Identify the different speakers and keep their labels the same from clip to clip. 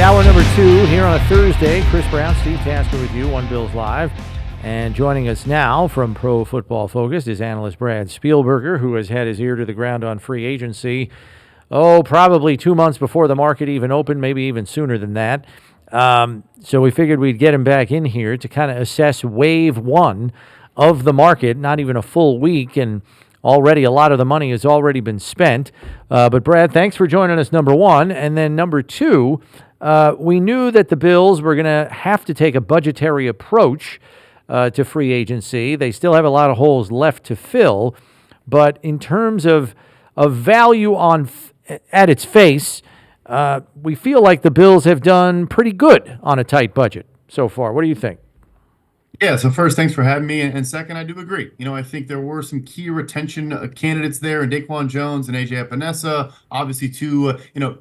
Speaker 1: Hour number 2 here on a Thursday. Chris Brown, Steve Tasker with you, One Bills Live. And joining us now from Pro Football Focus is analyst Brad Spielberger, who has had his ear to the ground on free agency, probably 2 months before the market even opened, maybe even sooner than that. So we figured we'd get him back in here to kind of assess wave one of the market, not even a full week, and already a lot of the money has already been spent. But Brad, thanks for joining us, number one. And then number two, we knew that the Bills were going to have to take a budgetary approach to free agency. They still have a lot of holes left to fill. But in terms of value at its face, we feel like the Bills have done pretty good on a tight budget so far. What do you think?
Speaker 2: Yeah, so first, thanks for having me. And second, I do agree. I think there were some key retention candidates there in DaQuan Jones and Epenesa, obviously two,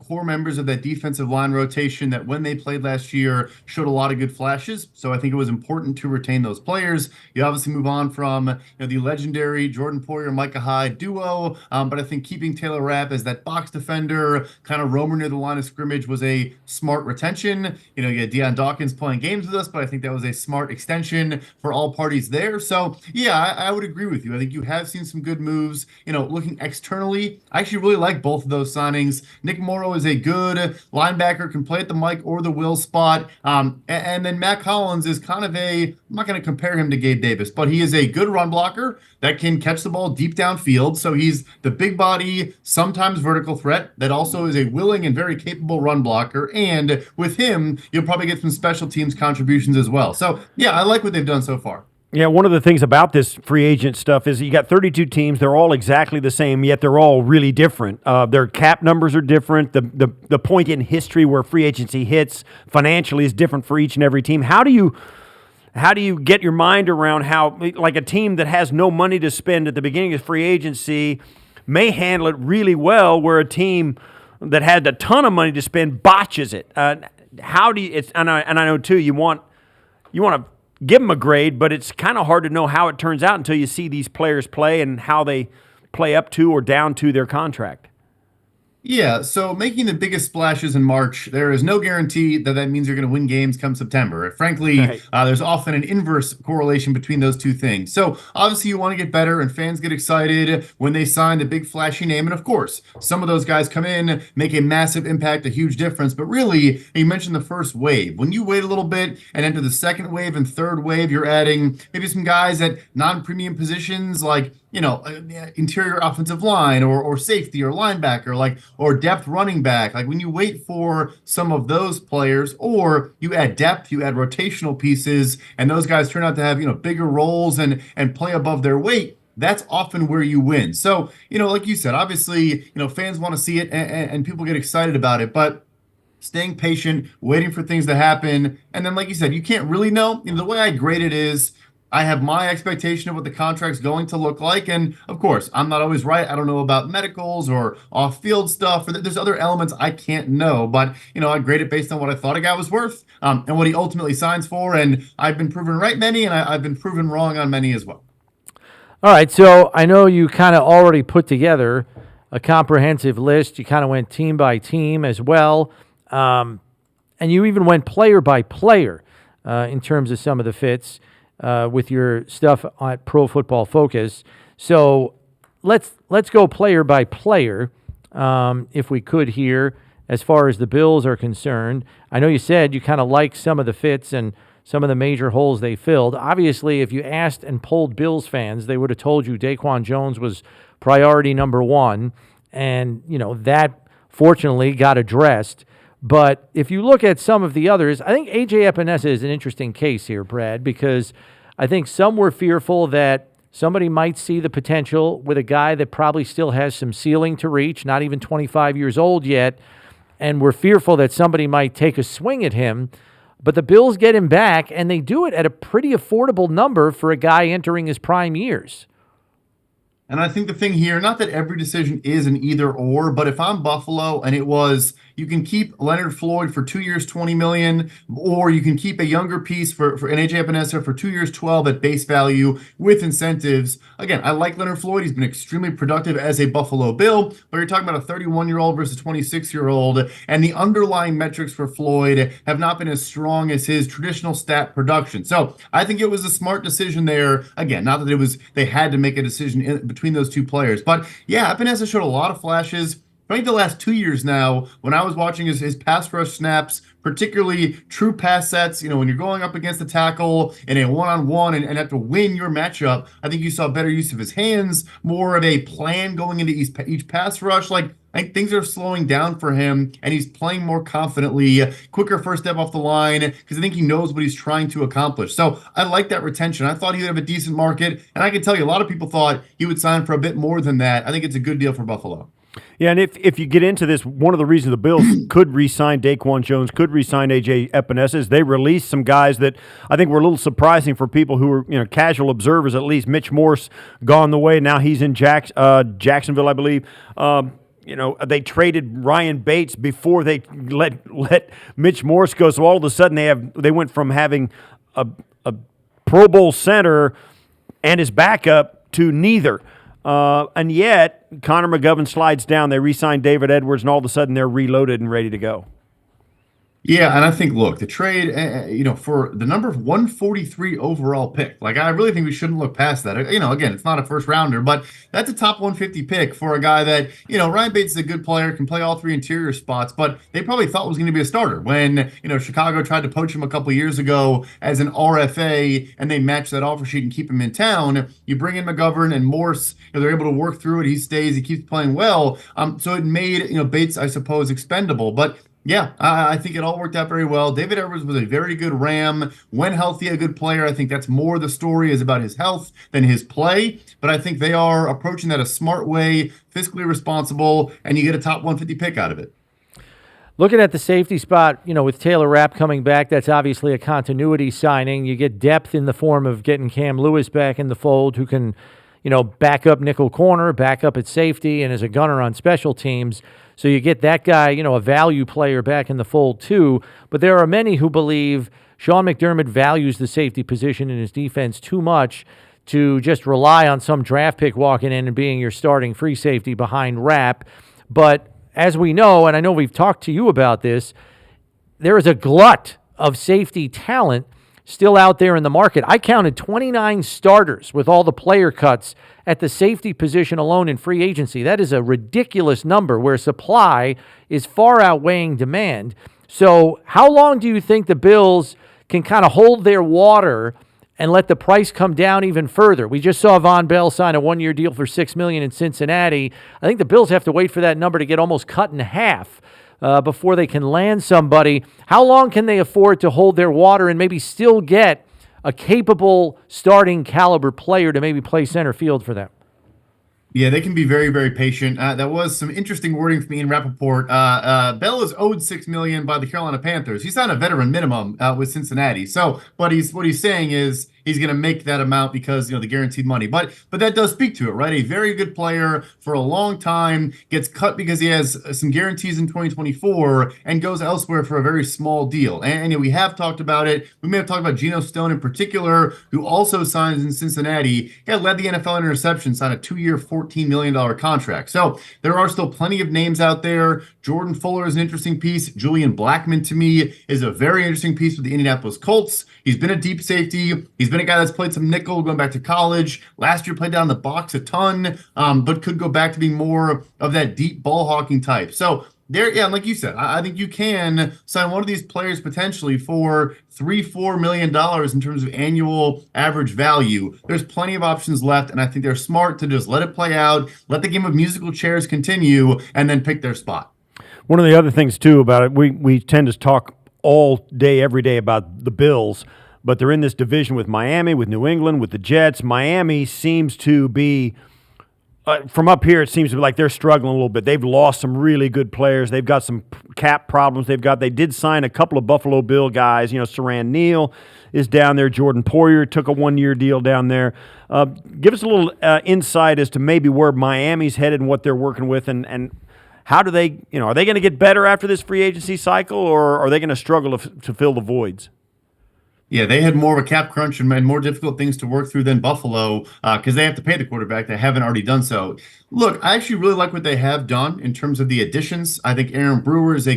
Speaker 2: core members of that defensive line rotation that when they played last year showed a lot of good flashes. So I think it was important to retain those players. You obviously move on from the legendary Jordan Poyer, Micah Hyde duo. But I think keeping Taylor Rapp as that box defender, kind of roamer near the line of scrimmage was a smart retention. You had Deion Dawkins playing games with us, but I think that was a smart extension for all parties there. So yeah, I would agree with you. I think you have seen some good moves. Looking externally, I actually really like both of those signings. Nick Morrow is a good linebacker, can play at the Mike or the Will spot. And then Mack Hollins is kind of I'm not going to compare him to Gabe Davis, but he is a good run blocker that can catch the ball deep downfield. So he's the big body, sometimes vertical threat that also is a willing and very capable run blocker. And with him, you'll probably get some special teams contributions as well. So yeah, I like what they've done so far.
Speaker 3: Yeah, one of the things about this free agent stuff is you got 32 teams. They're all exactly the same, yet they're all really different. Their cap numbers are different. The point in history where free agency hits financially is different for each and every team. How do you get your mind around how, like, a team that has no money to spend at the beginning of free agency may handle it really well, where a team that had a ton of money to spend botches it? How do you? And I know too. You want to give them a grade, but it's kind of hard to know how it turns out until you see these players play and how they play up to or down to their contract.
Speaker 2: Yeah, so making the biggest splashes in March, there is no guarantee that means you're going to win games come September. Frankly,
Speaker 3: right.
Speaker 2: There's often an inverse correlation between those two things. So obviously you want to get better, and fans get excited when they sign the big flashy name. And of course, some of those guys come in, make a massive impact, a huge difference. But really, you mentioned the first wave. When you wait a little bit and enter the second wave and third wave, you're adding maybe some guys at non-premium positions like interior offensive line or safety or linebacker, or depth running back. Like when you wait for some of those players, or you add depth, you add rotational pieces, and those guys turn out to have, bigger roles and play above their weight, that's often where you win. So, like you said, obviously, fans want to see it and people get excited about it, but staying patient, waiting for things to happen. And then, like you said, you can't really know. The way I grade it is, I have my expectation of what the contract's going to look like. And of course, I'm not always right. I don't know about medicals or off-field stuff. Or there's other elements I can't know. But, I grade it based on what I thought a guy was worth and what he ultimately signs for. And I've been proven right many, and I've been proven wrong on many as well.
Speaker 1: All right, so I know you kind of already put together a comprehensive list. You kind of went team by team as well. And you even went player by player in terms of some of the fits. With your stuff at Pro Football Focus. So let's go player by player, if we could here, as far as the Bills are concerned. I know you said you kind of like some of the fits and some of the major holes they filled. Obviously, if you asked and polled Bills fans, they would have told you DaQuan Jones was priority number one, and that fortunately got addressed. But if you look at some of the others, I think A.J. Epenesa is an interesting case here, Brad, because I think some were fearful that somebody might see the potential with a guy that probably still has some ceiling to reach, not even 25 years old yet, and were fearful that somebody might take a swing at him. But the Bills get him back, and they do it at a pretty affordable number for a guy entering his prime years.
Speaker 2: And I think the thing here, not that every decision is an either or, but if I'm Buffalo and it was, you can keep Leonard Floyd for 2 years, $20 million, or you can keep a younger piece for an AJ Epenesa for 2 years, 12 at base value with incentives. Again, I like Leonard Floyd. He's been extremely productive as a Buffalo Bill, but you're talking about a 31-year-old versus 26-year-old, and the underlying metrics for Floyd have not been as strong as his traditional stat production. So I think it was a smart decision there. Again, not that they had to make a decision between those two players, but yeah, Epenesa showed a lot of flashes. I think the last 2 years now, when I was watching his pass rush snaps, particularly true pass sets, when you're going up against the tackle in a one-on-one and have to win your matchup, I think you saw better use of his hands, more of a plan going into each pass rush. I think things are slowing down for him, and he's playing more confidently, quicker first step off the line, because I think he knows what he's trying to accomplish. So I like that retention. I thought he would have a decent market, and I can tell you a lot of people thought he would sign for a bit more than that. I think it's a good deal for Buffalo.
Speaker 3: Yeah, and if you get into this, one of the reasons the Bills could re-sign DaQuan Jones, could re-sign AJ Epenesa, is they released some guys that I think were a little surprising for people who were casual observers. At least Mitch Morse gone the way. Now he's in Jacksonville, I believe. They traded Ryan Bates before they let Mitch Morse go. So all of a sudden they went from having a Pro Bowl center and his backup to neither. And yet, Connor McGovern slides down. They re-signed David Edwards, and all of a sudden they're reloaded and ready to go.
Speaker 2: Yeah, and I think, look, the trade, for the number of 143 overall pick, I really think we shouldn't look past that. Again, it's not a first rounder, but that's a top 150 pick for a guy that, Ryan Bates is a good player, can play all three interior spots, but they probably thought was going to be a starter when, Chicago tried to poach him a couple years ago as an RFA, and they matched that offer sheet and keep him in town. You bring in McGovern and Morse, they're able to work through it. He stays, he keeps playing well. So it made, Bates, I suppose, expendable, but yeah, I think it all worked out very well. David Edwards was a very good Ram. When healthy, a good player. I think that's more the story is about his health than his play. But I think they are approaching that a smart way, fiscally responsible, and you get a top 150 pick out of it.
Speaker 1: Looking at the safety spot, with Taylor Rapp coming back, that's obviously a continuity signing. You get depth in the form of getting Cam Lewis back in the fold, who can, back up nickel corner, back up at safety, and as a gunner on special teams. So you get that guy, a value player back in the fold too. But there are many who believe Sean McDermott values the safety position in his defense too much to just rely on some draft pick walking in and being your starting free safety behind Rapp. But as we know, and I know we've talked to you about this, there is a glut of safety talent still out there in the market. I counted 29 starters with all the player cuts at the safety position alone in free agency. That is a ridiculous number where supply is far outweighing demand. So how long do you think the Bills can kind of hold their water and let the price come down even further? We just saw Von Bell sign a one-year deal for $6 million in Cincinnati. I think the Bills have to wait for that number to get almost cut in half before they can land somebody. How long can they afford to hold their water and maybe still get a capable starting caliber player to maybe play center field for them?
Speaker 2: Yeah, they can be very, very patient. That was some interesting wording from Ian Rappaport. Bell is owed $6 million by the Carolina Panthers. He's on a veteran minimum with Cincinnati. So, what he's saying is he's going to make that amount because the guaranteed money. But that does speak to it, right? A very good player for a long time gets cut because he has some guarantees in 2024 and goes elsewhere for a very small deal. And we have talked about it. We may have talked about Geno Stone in particular, who also signs in Cincinnati. He led the NFL in interceptions on a 2-year, $14 million contract. So there are still plenty of names out there. Jordan Fuller is an interesting piece. Julian Blackmon, to me, is a very interesting piece with the Indianapolis Colts. He's been a deep safety. He's been a guy that's played some nickel going back to college. Last year played down the box a ton, but could go back to being more of that deep ball hawking type. So there, yeah, like you said, I think you can sign one of these players potentially for $3-4 million in terms of annual average value. There's plenty of options left, and I think they're smart to just let it play out, let the game of musical chairs continue, and then pick their spot.
Speaker 3: One of the other things, too, about it, we tend to talk all day, every day about the Bills, but they're in this division with Miami, with New England, with the Jets. Miami seems to be, from up here, it seems to be like they're struggling a little bit. They've lost some really good players. They've got some cap problems. They did sign a couple of Buffalo Bill guys. Saran Neal is down there. Jordan Poyer took a one-year deal down there. Give us a little insight as to maybe where Miami's headed and what they're working with, and How do they, are they going to get better after this free agency cycle, or are they going to struggle to fill the voids?
Speaker 2: Yeah, they had more of a cap crunch and more difficult things to work through than Buffalo because they have to pay the quarterback. They haven't already done so. Look, I actually really like what they have done in terms of the additions. I think Aaron Brewer is a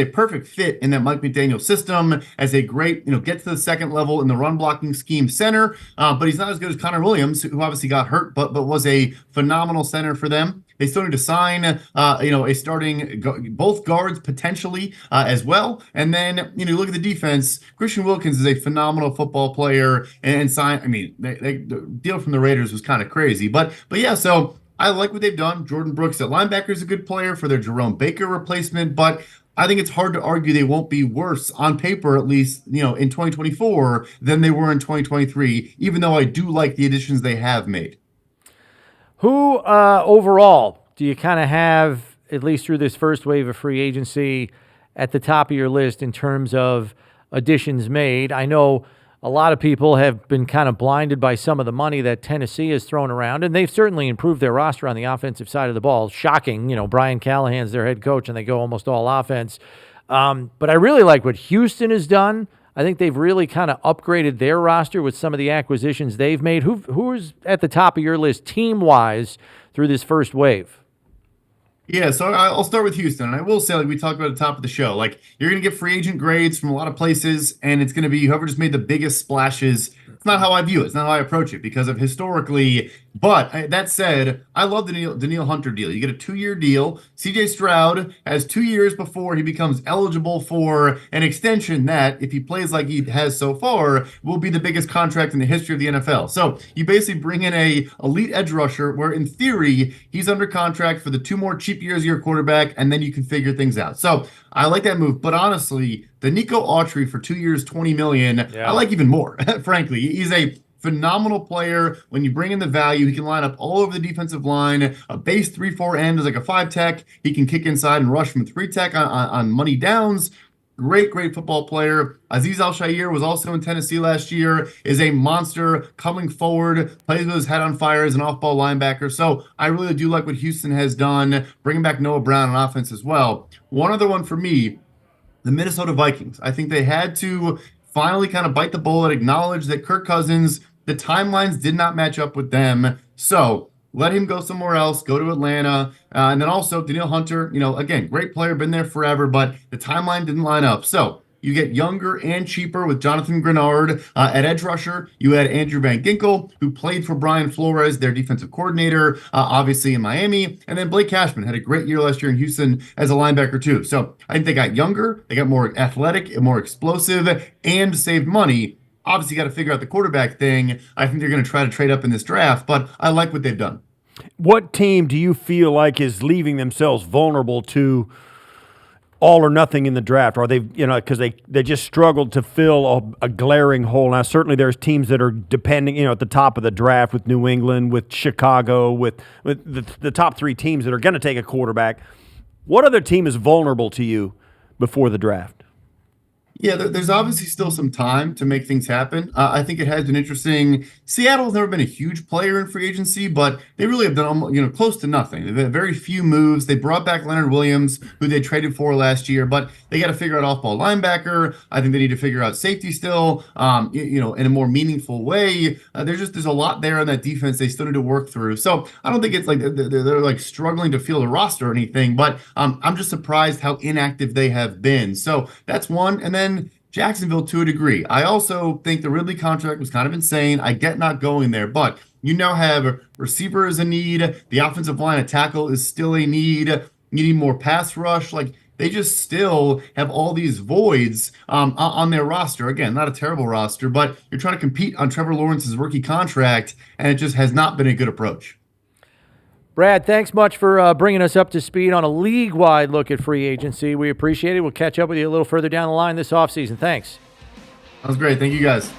Speaker 2: perfect fit in that Mike McDaniel system as a great, get to the second level in the run blocking scheme center. But he's not as good as Connor Williams, who obviously got hurt, but was a phenomenal center for them. They still need to sign, a starting both guards potentially as well. And then, look at the defense. Christian Wilkins is a phenomenal football player and sign. I mean, the deal from the Raiders was kind of crazy, but yeah. So I like what they've done. Jordan Brooks at linebacker is a good player for their Jerome Baker replacement, but I think it's hard to argue they won't be worse on paper, at least, in 2024 than they were in 2023. Even though I do like the additions they have made.
Speaker 1: Who overall do you kind of have, at least through this first wave of free agency, at the top of your list in terms of additions made? I know a lot of people have been kind of blinded by some of the money that Tennessee has thrown around, and they've certainly improved their roster on the offensive side of the ball. Shocking, Brian Callahan's their head coach, and they go almost all offense. But I really like what Houston has done. I think they've really kind of upgraded their roster with some of the acquisitions they've made. Who's at the top of your list team-wise through this first wave?
Speaker 2: Yeah, so I'll start with Houston. And I will say, like we talked about at the top of the show, like you're going to get free agent grades from a lot of places, and it's going to be whoever just made the biggest splashes. It's not how I view it. It's not how I approach it because of historically. But that said, I love the Danielle Hunter deal. You get a 2-year deal. CJ Stroud has 2 years before he becomes eligible for an extension that, if he plays like he has so far, will be the biggest contract in the history of the NFL. So you basically bring in a elite edge rusher where, in theory, he's under contract for the 2 more cheap years of your quarterback, and then you can figure things out. So I like that move. But honestly, the Nico Autry for 2 years, $20 million, I like even more, frankly. He's a phenomenal player. When you bring in the value, he can line up all over the defensive line. A base 3-4 end is like a 5 tech. He can kick inside and rush from 3 tech on money downs. Great football player. Azeez Al-Shaair was also in Tennessee last year, is a monster coming forward, plays with his head on fire as an off-ball linebacker. So I really do like what Houston has done, bringing back Noah Brown on offense as well. One other one for me, the Minnesota Vikings. I think they had to finally kind of bite the bullet, acknowledge that Kirk Cousins, the timelines did not match up with them. So let him go somewhere else, go to Atlanta. And then also Danielle Hunter, again, great player, been there forever, but the timeline didn't line up. So you get younger and cheaper with Jonathan Grenard at edge rusher. You had Andrew Van Ginkel, who played for Brian Flores, their defensive coordinator, obviously in Miami. And then Blake Cashman had a great year last year in Houston as a linebacker too. So I think they got younger, they got more athletic and more explosive, and saved money. Obviously, got to figure out the quarterback thing. I think they're going to try to trade up in this draft, but I like what they've done.
Speaker 3: What team do you feel like is leaving themselves vulnerable to all or nothing in the draft? Are they, because they just struggled to fill a glaring hole. Now, certainly there's teams that are depending, at the top of the draft with New England, with Chicago, with the top 3 teams that are going to take a quarterback. What other team is vulnerable to you before the draft?
Speaker 2: Yeah, there's obviously still some time to make things happen. I think it has been interesting. Seattle's never been a huge player in free agency, but they really have done close to nothing. They've had very few moves. They brought back Leonard Williams, who they traded for last year, but they got to figure out off-ball linebacker. I think they need to figure out safety still, in a more meaningful way. There's a lot there on that defense they still need to work through. So I don't think it's like they're like struggling to field a roster or anything, but I'm just surprised how inactive they have been. So that's one. And then Jacksonville to a degree. I also think the Ridley contract was kind of insane. I get not going there, but you now have a receiver as a need. The offensive line of tackle is still a need. You need more pass rush. Like, they just still have all these voids on their roster. Again, not a terrible roster, but you're trying to compete on Trevor Lawrence's rookie contract, and it just has not been a good approach.
Speaker 1: Brad, thanks much for bringing us up to speed on a league-wide look at free agency. We appreciate it. We'll catch up with you a little further down the line this offseason. Thanks.
Speaker 2: That was great. Thank you, guys.